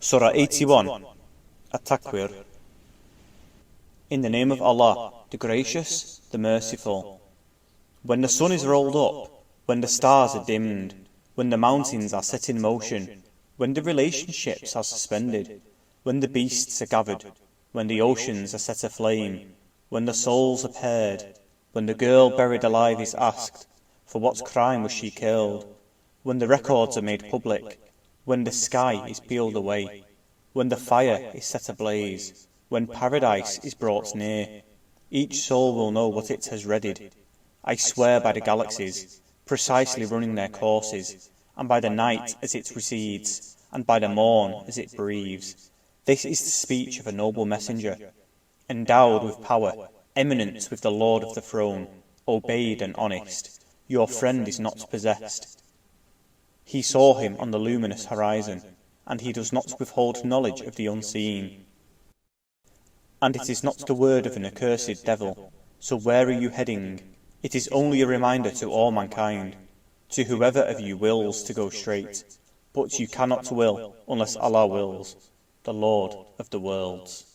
Surah 81, At-Takwir. In the name of Allah, the Gracious, the Merciful. When the sun is rolled up, when the stars are dimmed, when the mountains are set in motion, when the relationships are suspended, when the beasts are gathered, when the oceans are set aflame, when the souls are paired, when the girl buried alive is asked, for what crime was she killed, when the records are made public, when the sky is peeled away, when the fire is set ablaze, when paradise is brought near, each soul will know what it has readied. I swear by the galaxies, precisely running their courses, and by the night as it recedes, and by the morn as it breathes. This is the speech of a noble messenger, endowed with power, eminent with the Lord of the throne, obeyed and honest. Your friend is not possessed. He saw him on the luminous horizon, and he does not withhold knowledge of the unseen. And it is not the word of an accursed devil, so where are you heading? It is only a reminder to all mankind, to whoever of you wills to go straight, but you cannot will unless Allah wills, the Lord of the worlds.